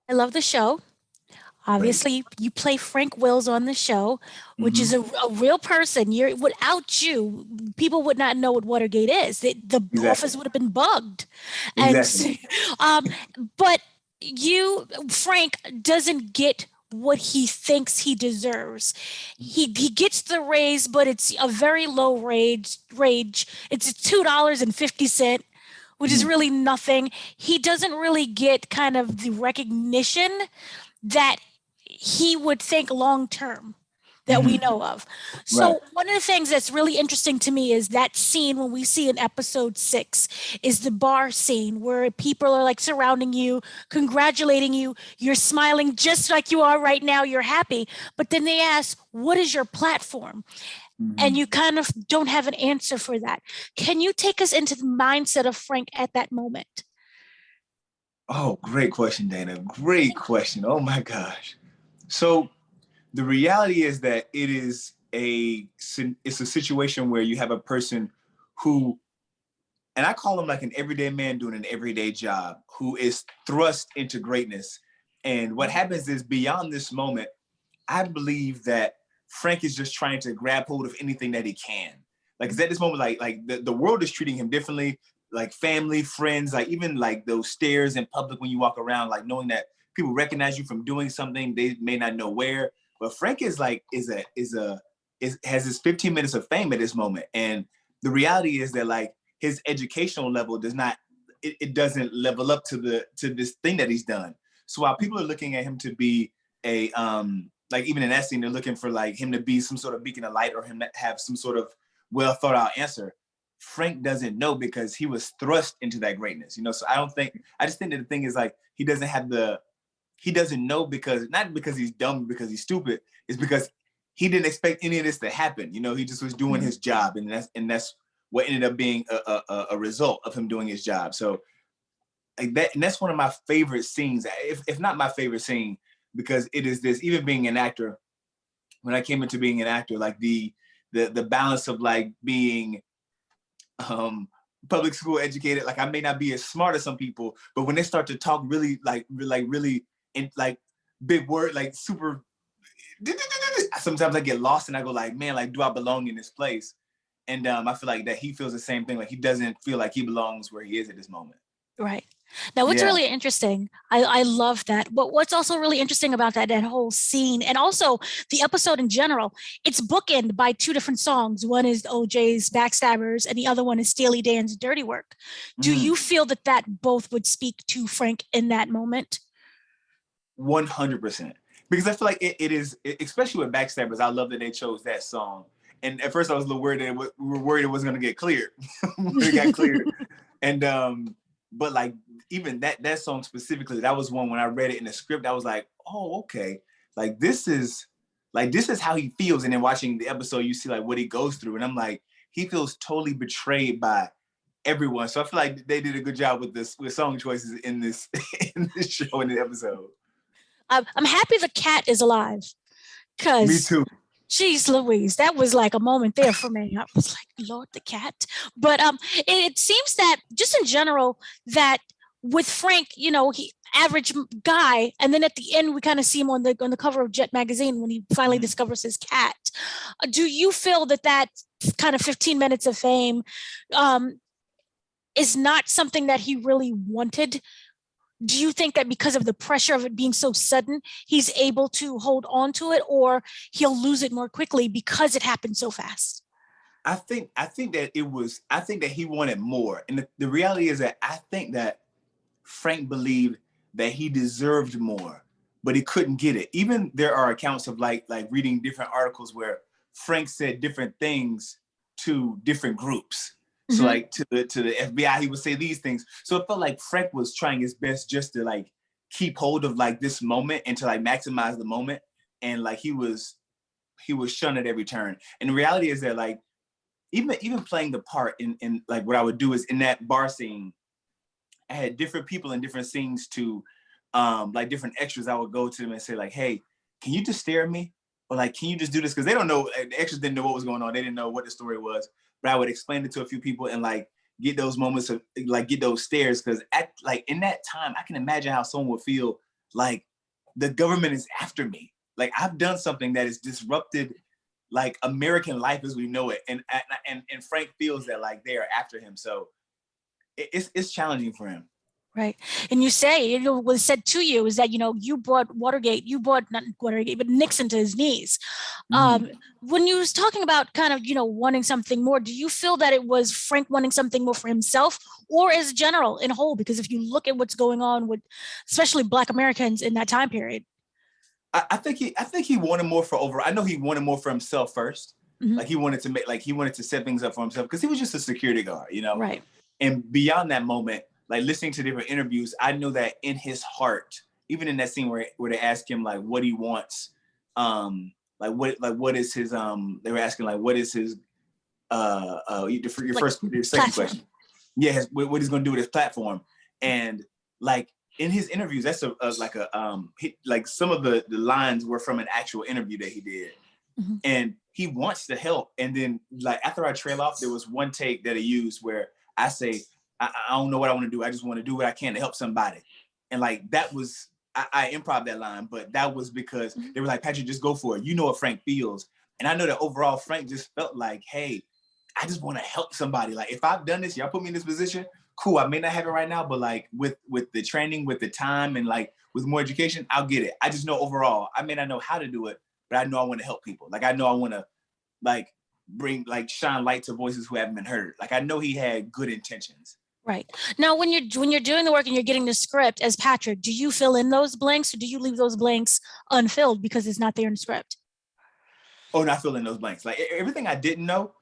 I love the show. Great. Obviously, you play Frank Wills on the show, which is Hmm. a real person. You're without you, people would not know what Watergate is. The Exactly. office would have been bugged, and Exactly. um, but Frank doesn't get what he thinks he deserves. He gets the raise, but it's a very low rage. It's $2.50, which is Mhm. really nothing. He doesn't really get kind of the recognition that he would think long term that we Hmm. know of. Right. So one of the things that's really interesting to me is that scene when we see in episode 6 is the bar scene where people are like surrounding you, congratulating you, you're smiling just like you are right now, you're happy, but then they ask, "What is your platform?" And Hmm. you kind of don't have an answer for that. Can you take us into the mindset of Frank at that moment? Oh, great question, Dana. Great question. Oh my gosh. So the reality is that it's a situation where you have a person who, and I call him like an everyday man doing an everyday job, who is thrust into greatness. And what happens is beyond this moment, I believe that Frank is just trying to grab hold of anything that he can. Like, 'cause at this moment, the world is treating him differently, like family, friends, like even like those stares in public when you walk around, like knowing that people recognize you from doing something they may not know where. But Frank is like has his 15 minutes of fame at this moment, and the reality is that like his educational level it doesn't level up to this thing that he's done. So while people are looking at him to be a like even in that scene, they're looking for like him to be some sort of beacon of light or him to have some sort of well thought out answer. Frank doesn't know because he was thrust into that greatness, you know. So I just think that the thing is like he doesn't know because not because he's dumb, because he's stupid. It's because he didn't expect any of this to happen. You know, he just was doing his job, and that's what ended up being a result of him doing his job. So like that, and that's one of my favorite scenes, if not my favorite scene, because it is this. Even being an actor, when I came into being an actor, like the balance of like being um public school educated, like I may not be as smart as some people, but when they start to talk really really in like big word, like super, sometimes I get lost and I go like, man, like do I belong in this place? And I feel like that he feels the same thing, like he doesn't feel like he belongs where he is at this moment. Right. Now, what's Yeah. really interesting, I love that. But what's also really interesting about that whole scene and also the episode in general, it's bookended by two different songs. One is OJ's Backstabbers, and the other one is Steely Dan's Dirty Work. Do Mm-hmm. you feel that both would speak to Frank in that moment? 100%. Because I feel like it is, especially with Backstabbers, I love that they chose that song. And at first I was a little worried that we were worried it wasn't going to get cleared. But it got cleared. And, but like, even that song specifically, that was one when I read it in the script, I was like, oh, okay. Like, this is how he feels. And then watching the episode, you see like what he goes through. And I'm like, he feels totally betrayed by everyone. So I feel like they did a good job with song choices in this in this show, in the episode. I'm happy the cat is alive Me because, too. geez Louise, that was like a moment there for me. I was like, Lord, the cat. But it seems that just in general that with Frank, he average guy, and then at the end we kind of see him on the cover of Jet magazine when he finally Mhm. discovers his cat. Do you feel that kind of 15 minutes of fame um, is not something that he really wanted? Do you think that because of the pressure of it being so sudden, he's able to hold on to it, or he'll lose it more quickly because it happened so fast? I think that he wanted more. And the reality is that I think that Frank believed that he deserved more, but he couldn't get it. Even there are accounts of like reading different articles where Frank said different things to different groups. So Mm-hmm. like to the FBI, he would say these things. So it felt like Frank was trying his best just to like keep hold of like this moment and to like maximize the moment. And like he was shunned at every turn. And the reality is that like even playing the part in like what I would do is in that bar scene, I had different people in different scenes to like different extras. I would go to them and say like, hey, can you just stare at me? Or like, can you just do this? Because they don't know, the extras didn't know what was going on. They didn't know what the story was. But I would explain it to a few people and like get those moments of like get those stares. Because at like in that time, I can imagine how someone would feel like the government is after me. Like I've done something that has disrupted like American life as we know it. And Frank feels that like they are after him. So it's challenging for him. Right. And you say, what was said to you is that, you brought not Watergate, but Nixon to his knees. Mhm. When you was talking about kind of, wanting something more, do you feel that it was Frank wanting something more for himself or as general in whole? Because if you look at what's going on with, especially Black Americans in that time period. I think he wanted more for over. I know he wanted more for himself first. Mhm. Like he wanted to set things up for himself because he was just a security guard, Right. And beyond that moment, like listening to different interviews, I know that in his heart, even in that scene where they ask him like what he wants, what is his they were asking like what is his your second Platform. question. Yeah, what he's gonna do with his platform. And like in his interviews, that's like some of the lines were from an actual interview that he did. Mm-hmm. And he wants to help. And then like after I trail off, there was one take that he used where I say, I don't know what I want to do. I just want to do what I can to help somebody. And like that was I improv that line, but that was because they were like, Patrick, just go for it. You know what Frank feels. And I know that overall Frank just felt like, hey, I just want to help somebody. Like if I've done this, y'all put me in this position, cool. I may not have it right now, but like with the training, with the time and like with more education, I'll get it. I just know overall, I may not know how to do it, but I know I want to help people. Like I know I want to like shine light to voices who haven't been heard. Like I know he had good intentions. Right. Now, when you're doing the work and you're getting the script as Patrick, do you fill in those blanks or do you leave those blanks unfilled because it's not there in the script? Oh, not filling those blanks. Like everything I didn't know,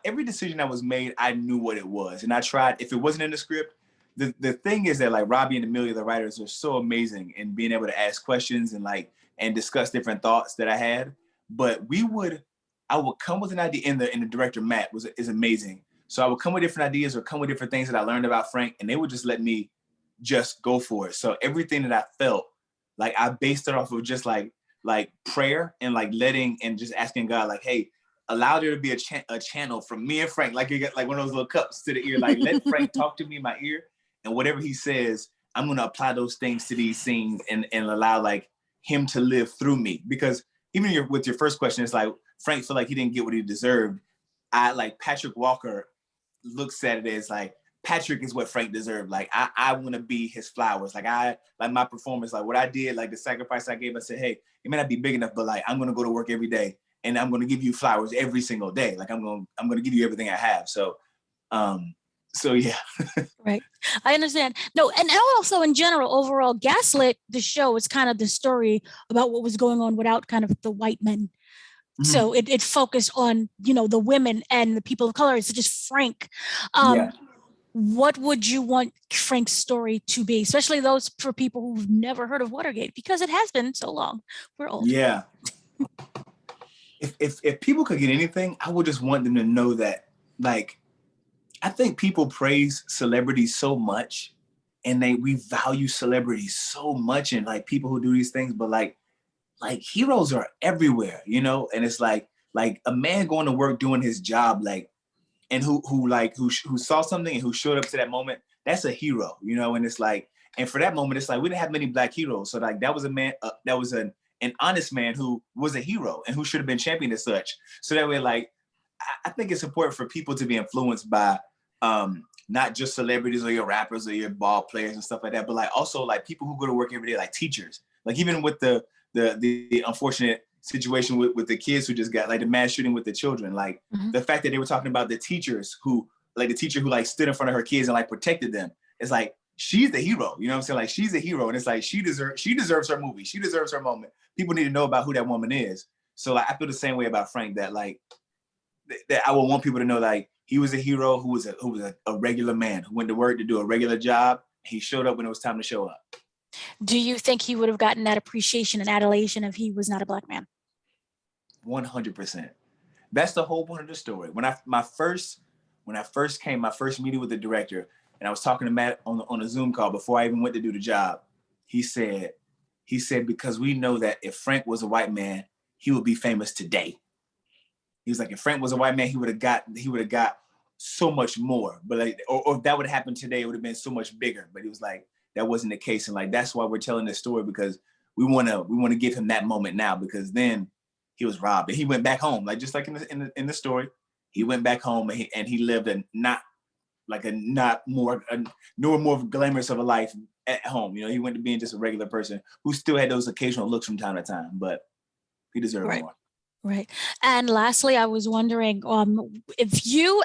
every decision that was made, I knew what it was. And I tried, if it wasn't in the script, the thing is that like Robbie and Amelia, the writers, are so amazing in being able to ask questions and discuss different thoughts that I had. But I would come with an idea, and the director Matt is amazing. So I would come with different ideas or come with different things that I learned about Frank, and they would just let me just go for it. So everything that I felt, like I based it off of just like prayer and like letting and just asking God, like, hey, allow there to be a channel from me and Frank, like you got like one of those little cups to the ear, like let Frank talk to me in my ear, and whatever he says, I'm gonna apply those things to these scenes and allow like him to live through me. Because even with your first question, it's like Frank felt like he didn't get what he deserved. I like Patrick Walker looks at it as like Patrick is what Frank deserved. Like I want to be his flowers. Like my performance, like what I did, like the sacrifice I gave. I said, hey, it may not be big enough, but like I'm gonna go to work every day and I'm gonna give you flowers every single day. Like I'm gonna give you everything I have. So yeah. Right. I understand. No, and also in general, overall, Gaslit, the show, is kind of the story about what was going on without kind of the white men. So it focused on, the women and the people of color, such as Frank. Yeah. What would you want Frank's story to be, especially those for people who've never heard of Watergate, because it has been so long. We're old. Yeah. If people could get anything, I would just want them to know that, like, I think people praise celebrities so much, and we value celebrities so much, and like people who do these things, but like heroes are everywhere, and it's like a man going to work doing his job, like, and who saw something and who showed up to that moment, that's a hero, and it's like, and for that moment, it's like we didn't have many Black heroes, so like that was a man, that was an honest man who was a hero and who should have been championed as such. So that way, like, I think it's important for people to be influenced by not just celebrities or your rappers or your ball players and stuff like that, but like also like people who go to work every day, like teachers, like even with the unfortunate situation with the kids who just got like the mass shooting with the children, like the fact that they were talking about the teachers who, like the teacher who like stood in front of her kids and like protected them. It's like, she's the hero, you know what I'm saying? Like she's a hero, and it's like she deserves her movie, she deserves her moment. People need to know about who that woman is. So like I feel the same way about Frank, that like that I would want people to know like he was a hero who was a regular man who went to work to do a regular job. He showed up when it was time to show up. Do you think he would have gotten that appreciation and adulation if he was not a Black man? 100%. That's the whole point of the story. When I first came, my first meeting with the director, and I was talking to Matt on a Zoom call before I even went to do the job, he said, because we know that if Frank was a white man, he would be famous today. He was like, if Frank was a white man, he would have got so much more. But like, or if that would have happened today, it would have been so much bigger. But he was like, that wasn't the case. And like, that's why we're telling this story, because we want to give him that moment now, because then he was robbed and he went back home. Like, just like in the story, he went back home and he lived a more glamorous of a life at home. You know, he went to being just a regular person who still had those occasional looks from time to time, but he deserved more. Right. And lastly, I was wondering if you,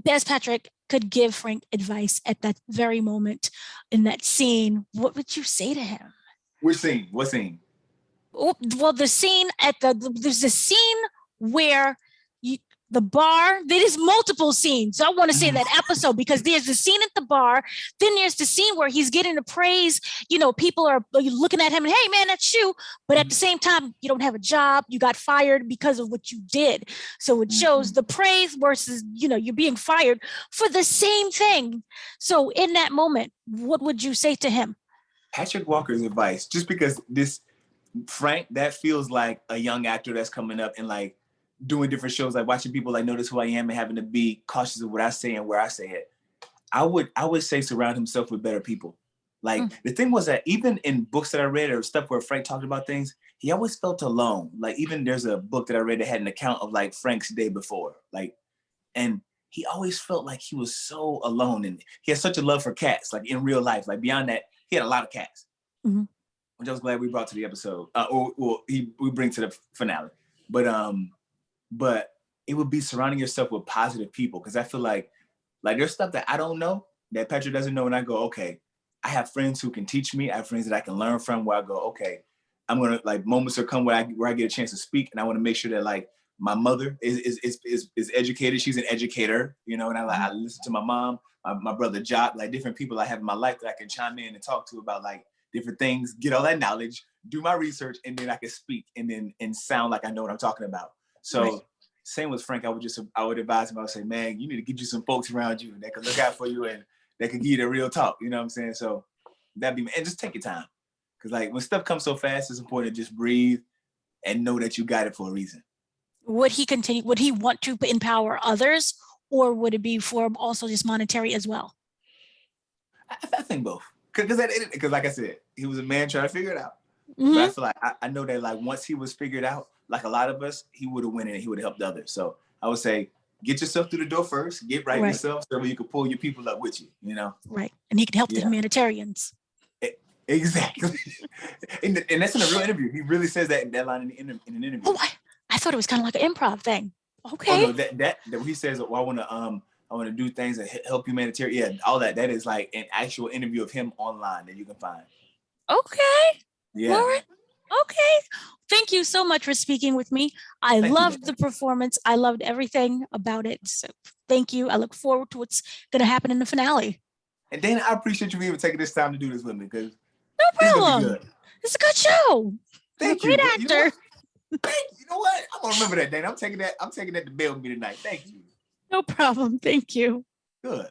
as Patrick, could give Frank advice at that very moment in that scene, what would you say to him? Which scene? What scene? Well, the scene there's a scene where the bar, there's multiple scenes. So I want to say that episode, because there's the scene at the bar, then there's the scene where he's getting the praise, you know, people are looking at him and, hey man, that's you. But at the same time, you don't have a job, you got fired because of what you did. So it shows the praise versus, you know, you're being fired for the same thing. So in that moment, what would you say to him? Patrick Walker's advice, just because Frank, that feels like a young actor that's coming up and like doing different shows, like watching people like notice who I am and having to be cautious of what I say and where I say it. I would say surround himself with better people. Like the thing was that even in books that I read or stuff where Frank talked about things, he always felt alone. Like even there's a book that I read that had an account of like Frank's day before, like, and he always felt like he was so alone, and he has such a love for cats, like in real life. Like beyond that, he had a lot of cats, which I was glad we brought to the episode, we bring to the finale. But it would be surrounding yourself with positive people, because I feel like there's stuff that I don't know that Patrick doesn't know, and I go, okay, I have friends who can teach me. I have friends that I can learn from, where I go, okay, I'm gonna, like, moments will come where I get a chance to speak, and I want to make sure that like my mother is educated. She's an educator, you know, and I listen to my mom, my brother Jock, like different people I have in my life that I can chime in and talk to about like different things, get all that knowledge, do my research, and then I can speak and sound like I know what I'm talking about. So same with Frank, I would advise him, I would say, man, you need to get you some folks around you that can look out for you and that can give you the real talk, you know what I'm saying? So and just take your time. Cause like when stuff comes so fast, it's important to just breathe and know that you got it for a reason. Would he want to empower others, or would it be for also just monetary as well? I think both. Because like I said, he was a man trying to figure it out. But I feel like I know that like once he was figured out, like a lot of us, he would have went in and he would have helped others. So I would say, get yourself through the door first, get right yourself, so you can pull your people up with you, you know? Right. And he can help the humanitarians. Exactly. and that's in a real interview. He really says that line in an interview. Oh, I thought it was kind of like an improv thing. Okay. Oh, no, that he says, well, I want to do things that help humanitarian. Yeah, all that is like an actual interview of him online that you can find. Okay. Yeah. Lauren, okay. Thank you so much for speaking with me. I loved the performance. I loved everything about it. So thank you. I look forward to what's going to happen in the finale. And Dana, I appreciate you even taking this time to do this with me, because no problem. It's a good show. Thank You're a great actor. You know what? I'm gonna remember that, Dana. I'm taking that to bed with me tonight. Thank you. No problem. Thank you. Good.